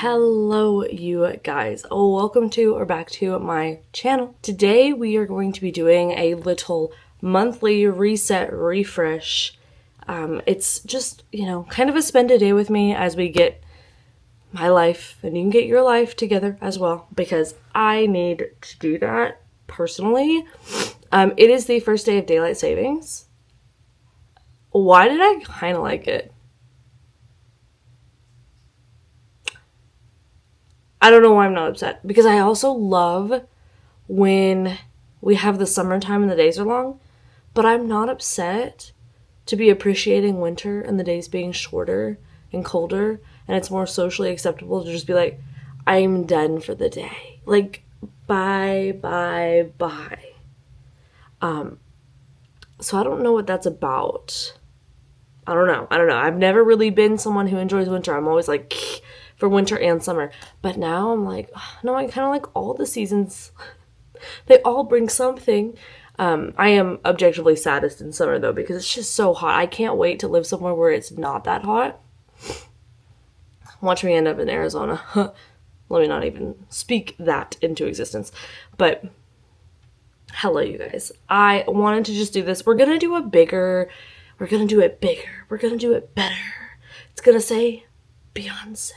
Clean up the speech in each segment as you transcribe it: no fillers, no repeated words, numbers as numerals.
Hello you guys, welcome to or back to my channel. Today we are going to be doing a little monthly reset refresh. It's just, kind of a spend a day with me as we get my life and you can get your life together as well, because I need to do that personally. It is the first day of daylight savings. Why did I kind of like it? I don't know why I'm not upset, because I also love when we have the summertime and the days are long, but I'm not upset to be appreciating winter and the days being shorter and colder, and it's more socially acceptable to just be like, I'm done for the day. Like, bye. So I don't know what that's about. I don't know. I've never really been someone who enjoys winter. I'm always like, for winter and summer. But now I'm like, no, I kind of like all the seasons. They all bring something. I am objectively saddest in summer though, because it's just so hot. I can't wait to live somewhere where it's not that hot. Watch me end up in Arizona. Let me not even speak that into existence. But hello, you guys. I wanted to just do this. We're going to do it bigger. We're going to do it better. It's going to say Beyonce.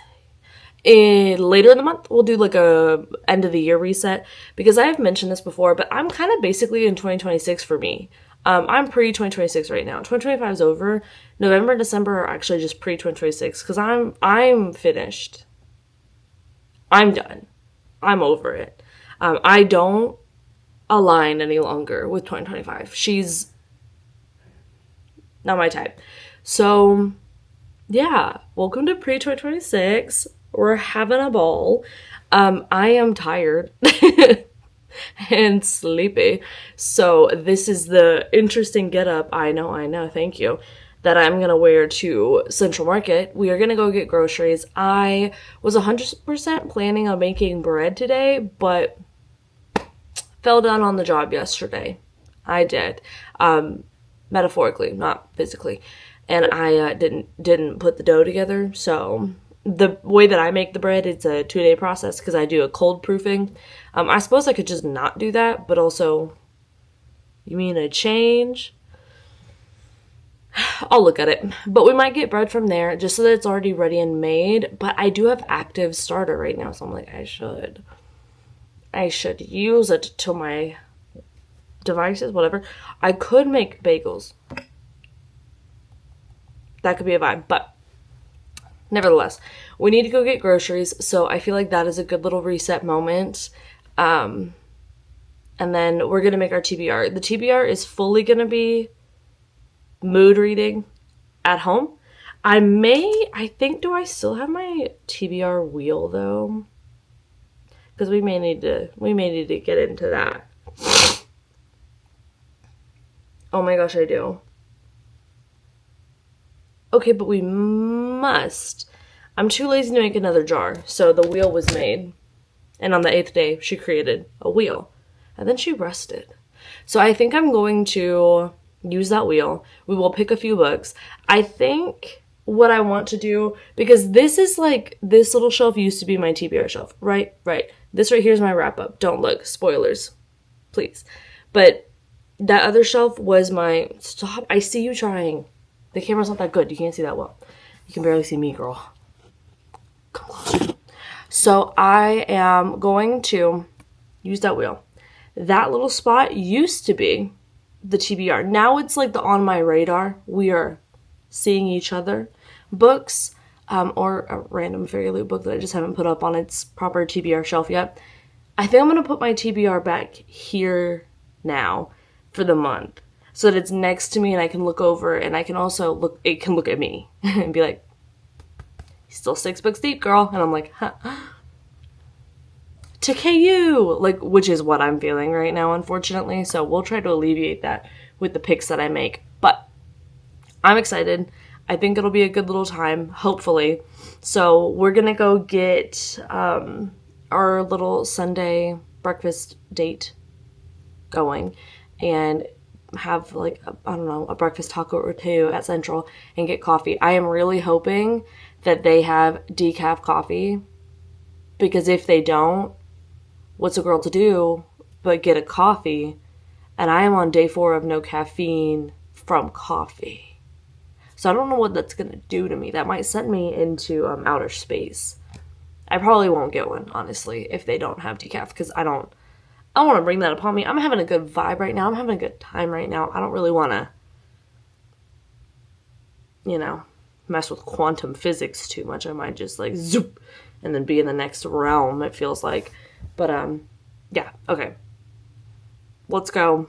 Later in the month, we'll do like a end of the year reset, because I have mentioned this before, but I'm kind of basically in 2026 for me. I'm pre-2026 right now. 2025 is over. November and December are actually just pre-2026, because I'm finished. I'm done. I'm over it. I don't align any longer with 2025. She's not my type. So yeah, welcome to pre-2026. We're having a ball. I am tired and sleepy. So this is the interesting getup, I know, thank you, that I'm going to wear to Central Market. We are going to go get groceries. I was 100% planning on making bread today, but fell down on the job yesterday. I did. Metaphorically, not physically. And I didn't put the dough together, so the way that I make the bread, it's a 2-day process, because I do a cold proofing. I suppose I could just not do that, but also, you mean a change? I'll look at it. But we might get bread from there, just so that it's already ready and made. But I do have active starter right now, so I'm like, I should use it to my devices, whatever. I could make bagels. That could be a vibe, but nevertheless, we need to go get groceries, so I feel like that is a good little reset moment. And then we're going to make our TBR. The TBR is fully going to be mood reading at home. Do I still have my TBR wheel though? Because we may need to get into that. Oh my gosh, I do. Okay, but we must. I'm too lazy to make another jar. So the wheel was made. And on the 8th day, she created a wheel. And then she rested. So I think I'm going to use that wheel. We will pick a few books. I think what I want to do, because this little shelf used to be my TBR shelf. Right. This right here is my wrap up. Don't look. Spoilers. Please. But that other shelf was my... Stop. I see you trying. The camera's not that good. You can't see that well. You can barely see me, girl. Come closer. So I am going to use that wheel. That little spot used to be the TBR. Now it's like the on my radar. We are seeing each other books, or a random fairy loot book that I just haven't put up on its proper TBR shelf yet. I think I'm going to put my TBR back here now for the month, so that it's next to me and I can look over, and I can also it can look at me and be like, still 6 books deep, girl. And I'm like, huh. To KU, which is what I'm feeling right now, unfortunately. So we'll try to alleviate that with the picks that I make. But I'm excited. I think it'll be a good little time, hopefully. So we're going to go get our little Sunday breakfast date going and have a breakfast taco or two at Central and get coffee. I am really hoping that they have decaf coffee Because if they don't, what's a girl to do but get a coffee? And I am on day 4 of no caffeine from coffee. So I don't know what that's going to do to me. That might send me into outer space. I probably won't get one, honestly, if they don't have decaf, because I don't want to bring that upon me. I'm having a good vibe right now. I'm having a good time right now. I don't really want to, mess with quantum physics too much. I might just like zoop and then be in the next realm, it feels like. But yeah, okay. Let's go.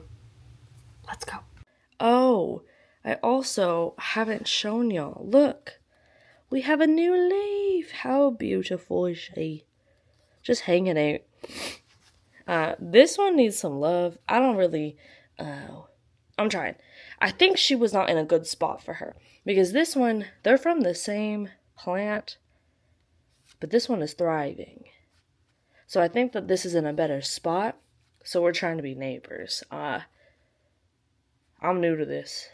Oh, I also haven't shown y'all. Look, we have a new leaf. How beautiful is she? Just hanging out. This one needs some love. I don't really, I'm trying. I think she was not in a good spot for her. Because this one, they're from the same plant, but this one is thriving. So I think that this is in a better spot. So we're trying to be neighbors. I'm new to this,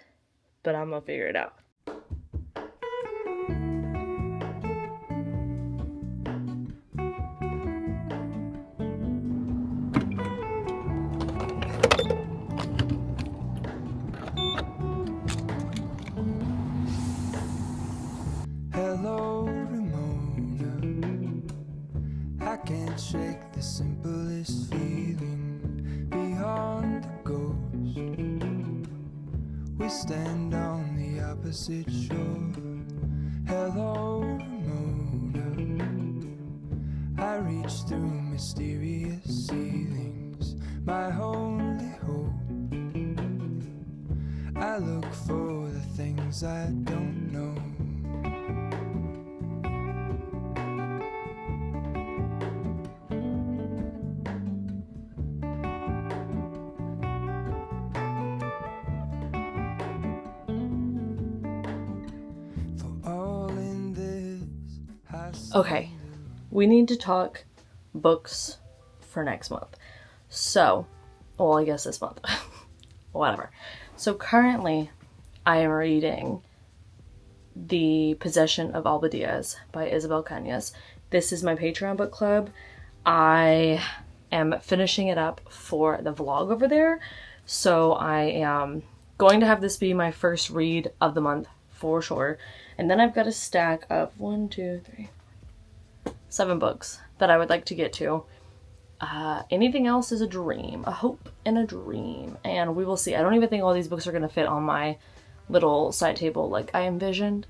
but I'm gonna figure it out. Hello, Ramona. I can't shake the simplest feeling beyond the ghost. We stand on the opposite shore. Hello, Ramona. I reach through mysterious ceilings, my only hope. I look for the things I don't know. Okay, we need to talk books for next month. So, well, I guess this month. Whatever. So currently, I am reading The Possession of Alba Diaz by Isabel Cañas. This is my Patreon book club. I am finishing it up for the vlog over there. So I am going to have this be my first read of the month for sure. And then I've got a stack of 7 books that I would like to get to. Anything else is a dream, a hope and a dream, and we will see. I don't even think all these books are going to fit on my little side table like I envisioned.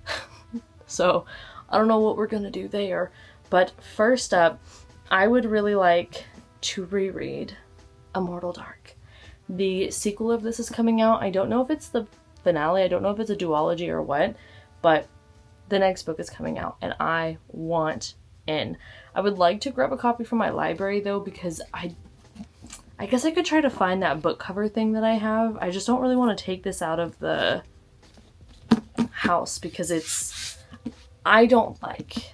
So I don't know what we're going to do there. But first up, I would really like to reread Immortal Dark. The sequel of this is coming out. I don't know if it's the finale. I don't know if it's a duology or what, but the next book is coming out and I want in. I would like to grab a copy from my library though, because I guess I could try to find that book cover thing that I have. I just don't really want to take this out of the house because I don't like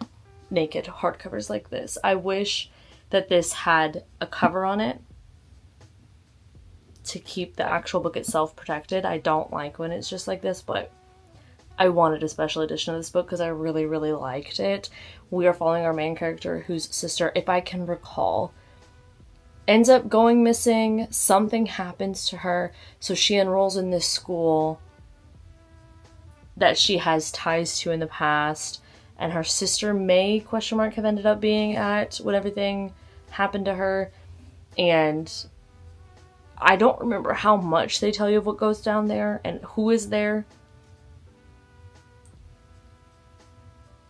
naked hardcovers like this. I wish that this had a cover on it to keep the actual book itself protected. I don't like when it's just like this, but I wanted a special edition of this book because I really, really liked it. We are following our main character whose sister, if I can recall, ends up going missing. Something happens to her, so she enrolls in this school that she has ties to in the past, and her sister may, have ended up being at when everything happened to her, and I don't remember how much they tell you of what goes down there and who is there.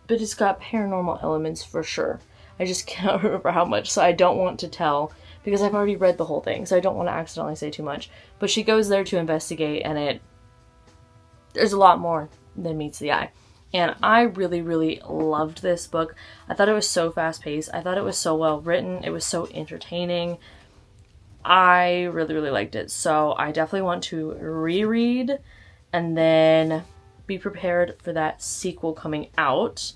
But it's got paranormal elements for sure. I just cannot remember how much, so I don't want to tell because I've already read the whole thing, so I don't want to accidentally say too much. But she goes there to investigate, and there's a lot more than meets the eye. And I really, really loved this book. I thought it was so fast-paced. I thought it was so well written. It was so entertaining. I really, really liked it. So I definitely want to reread and then be prepared for that sequel coming out.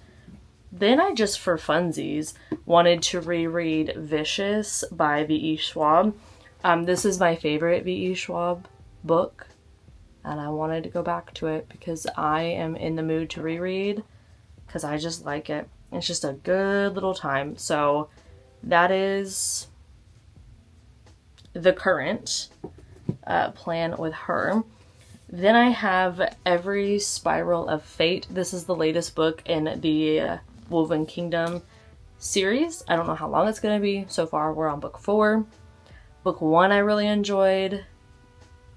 Then I just, for funsies, wanted to reread Vicious by V.E. Schwab. This is my favorite V.E. Schwab book, and I wanted to go back to it because I am in the mood to reread because I just like it. It's just a good little time. So that is the current plan with her. Then I have Every Spiral of Fate. This is the latest book in the Woven Kingdom series. I don't know how long it's going to be. So far, we're on book 4. Book 1 I really enjoyed.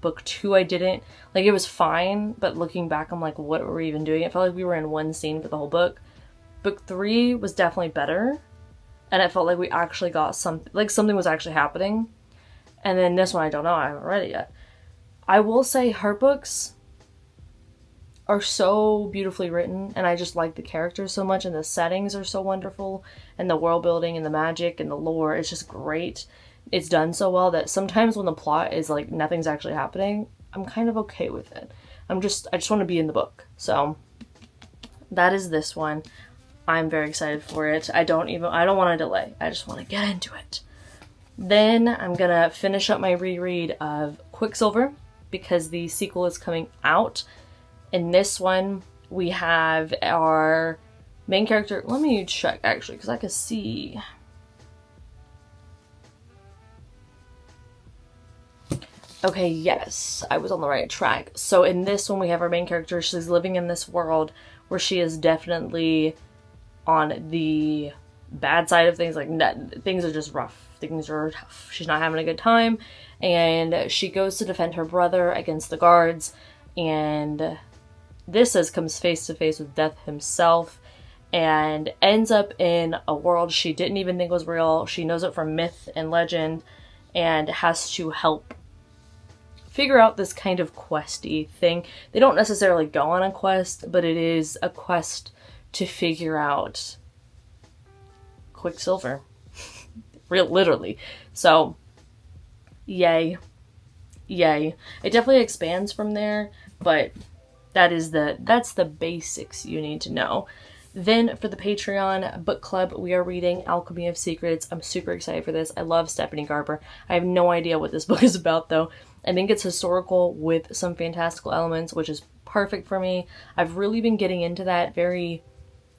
Book 2 I didn't. Like, it was fine, but looking back, I'm like, what were we even doing? It felt like we were in one scene for the whole book. Book 3 was definitely better, and it felt like we actually got something was actually happening. And then this one, I don't know, I haven't read it yet. I will say her books are so beautifully written, and I just like the characters so much, and the settings are so wonderful, and the world building and the magic and the lore, it's just great. It's done so well that sometimes when the plot is like nothing's actually happening, I'm kind of okay with it. I just want to be in the book. So that is this one. I'm very excited for it. I don't want to delay. I just want to get into it. Then I'm gonna finish up my reread of Quicksilver because the sequel is coming out. In this one, we have our main character. Let me check actually, because I can see. Okay, yes, I was on the right track. So in this one, we have our main character. She's living in this world where she is definitely on the bad side of things. Like, things are just rough. Things are tough. She's not having a good time. And she goes to defend her brother against the guards. And this comes face to face with death himself. And ends up in a world she didn't even think was real. She knows it from myth and legend. And has to help figure out this kind of questy thing. They don't necessarily go on a quest, but it is a quest to figure out Quicksilver. Literally. So, yay. Yay. It definitely expands from there, but that's the basics you need to know. Then for the Patreon book club, we are reading Alchemy of Secrets. I'm super excited for this. I love Stephanie Garber. I have no idea what this book is about though. I think it's historical with some fantastical elements, which is perfect for me. I've really been getting into that very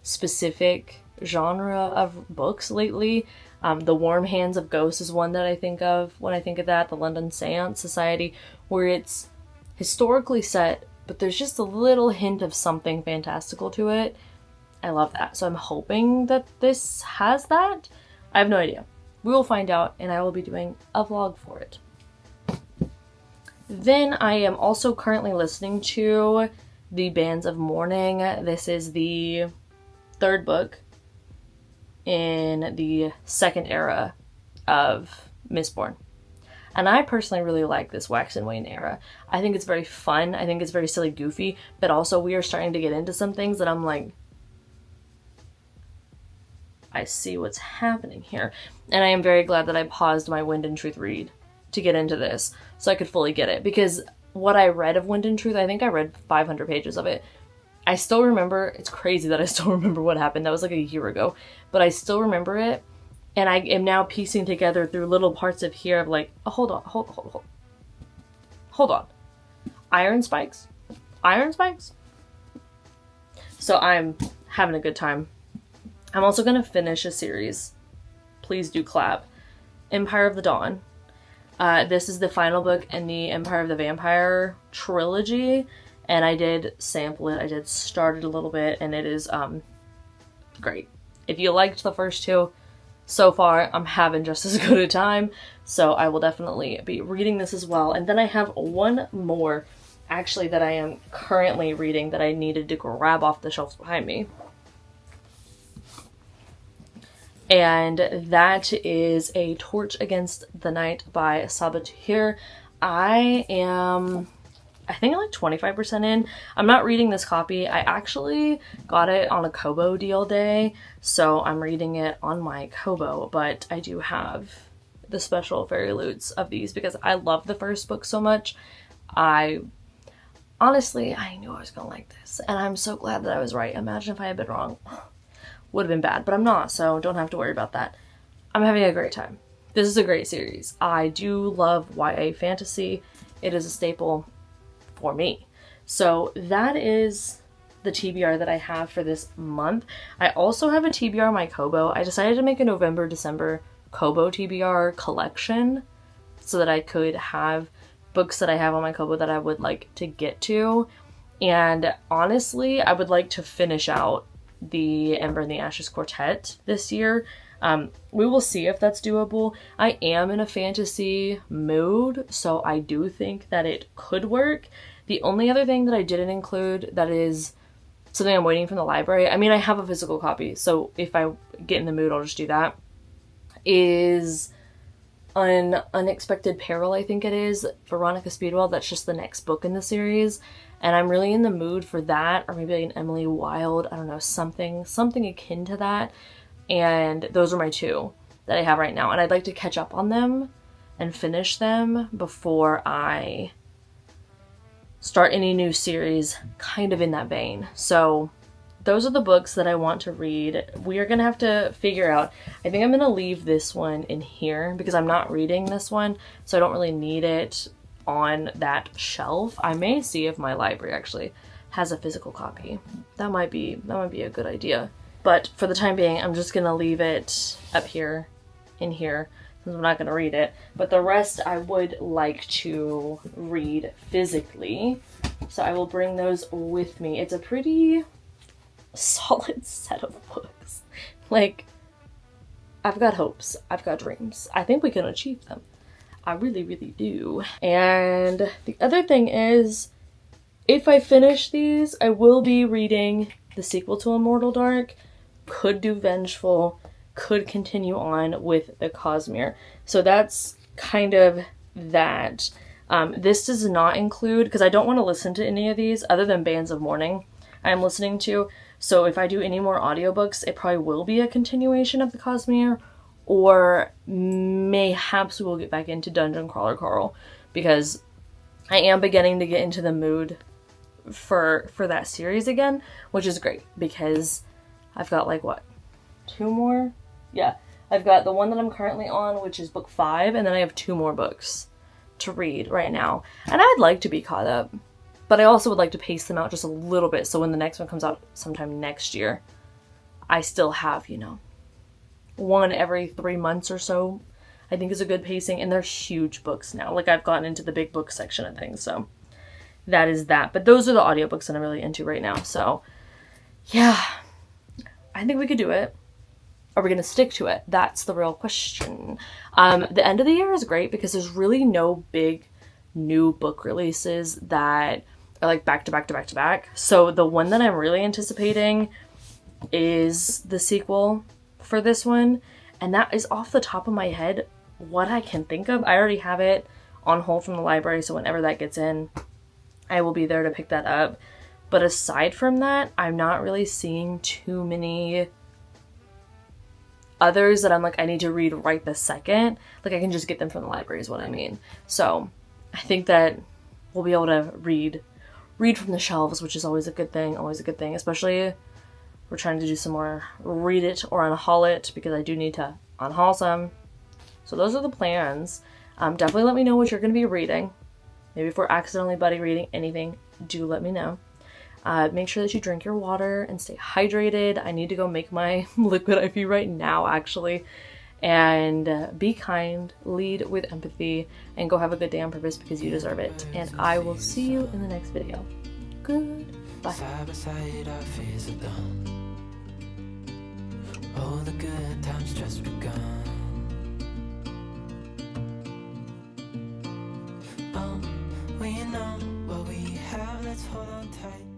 specific genre of books lately. The Warm Hands of Ghosts is one that I think of when I think of that. The London Seance Society, where it's historically set, but there's just a little hint of something fantastical to it. I love that. So I'm hoping that this has that. I have no idea. We will find out, and I will be doing a vlog for it. Then I am also currently listening to The Bands of Mourning. This is the 3rd book in the 2nd era of Mistborn. And I personally really like this Wax and Wane era. I think it's very fun. I think it's very silly, goofy, but also we are starting to get into some things that I'm like, I see what's happening here. And I am very glad that I paused my Wind and Truth read to get into this so I could fully get it. Because what I read of Wind and Truth, I think I read 500 pages of it. I still remember, it's crazy that I still remember what happened. That was like a year ago. But I still remember it. And I am now piecing together through little parts of here of like, oh, hold on. Iron spikes? Iron spikes? So I'm having a good time. I'm also going to finish a series. Please do clap. Empire of the Dawn. This is the final book in the Empire of the Vampire trilogy. And I did sample it. I did start it a little bit. And it is great. If you liked the first 2, so far I'm having just as good a time. So I will definitely be reading this as well. And then I have one more actually that I am currently reading that I needed to grab off the shelves behind me. And that is A Torch Against the Night by Sabathir. I think I'm like 25% in. I'm not reading this copy. I actually got it on a Kobo deal day, so I'm reading it on my Kobo, but I do have the special fairy loots of these because I love the first book so much. Honestly, I knew I was gonna like this, and I'm so glad that I was right. Imagine if I had been wrong. Would have been bad, but I'm not, so don't have to worry about that. I'm having a great time. This is a great series. I do love YA fantasy. It is a staple for me. So that is the TBR that I have for this month. I also have a TBR on my Kobo. I decided to make a November, December Kobo TBR collection so that I could have books that I have on my Kobo that I would like to get to. And honestly, I would like to finish out the Ember and the Ashes Quartet this year. We will see if that's doable. I am in a fantasy mood, so I do think that it could work. The only other thing that I didn't include that is something I'm waiting from the library, I mean, I have a physical copy, so if I get in the mood, I'll just do that, is An Unexpected Peril, I think it is, Veronica Speedwell. That's just the next book in the series. And I'm really in the mood for that, or maybe like an Emily Wilde, I don't know, something akin to that. And those are my two that I have right now. And I'd like to catch up on them and finish them before I start any new series kind of in that vein. So those are the books that I want to read. We are going to have to figure out, I think I'm going to leave this one in here because I'm not reading this one, so I don't really need it on that shelf. I may see if my library actually has a physical copy. That might be a good idea. But for the time being, I'm just going to leave it up here, in here, since I'm not going to read it. But the rest I would like to read physically, so I will bring those with me. It's a pretty solid set of books. Like, I've got hopes, I've got dreams. I think we can achieve them. I really, really do. And the other thing is, if I finish these, I will be reading the sequel to Immortal Dark, could do Vengeful, could continue on with the Cosmere. So that's kind of that. This does not include, because I don't want to listen to any of these other than Bands of Mourning I'm listening to. So if I do any more audiobooks, it probably will be a continuation of the Cosmere, or mayhaps we will get back into Dungeon Crawler Carl, because I am beginning to get into the mood for that series again, which is great because I've got like what, 2 more? Yeah, I've got the one that I'm currently on, which is book 5, and then I have 2 more books to read right now, and I'd like to be caught up. But I also would like to pace them out just a little bit, so when the next one comes out sometime next year, I still have, you know, one every 3 months or so, I think is a good pacing. And they're huge books now. Like, I've gotten into the big book section of things, so that is that. But those are the audiobooks that I'm really into right now. So, yeah, I think we could do it. Are we going to stick to it? That's the real question. The end of the year is great because there's really no big new book releases that are like back to back to back to back. So the one that I'm really anticipating is the sequel for this one, and that is off the top of my head what I can think of. I already have it on hold from the library, so whenever that gets in, I will be there to pick that up. But aside from that, I'm not really seeing too many others that I'm like, I need to read right this second. Like, I can just get them from the library is what I mean. So I think that we'll be able to read from the shelves, which is always a good thing, especially if we're trying to do some more read it or unhaul it, because I do need to unhaul some. So those are the plans. Definitely let me know what you're going to be reading. Maybe if we're accidentally buddy reading anything, do let me know. Make sure that you drink your water and stay hydrated. I need to go make my liquid IV right now, actually. And be kind, lead with empathy, and go have a good day on purpose because you deserve it. And I will see you in the next video. Goodbye. Side by side, our fears are done. All the good times just begun. Oh, we know what we have, let's hold on tight.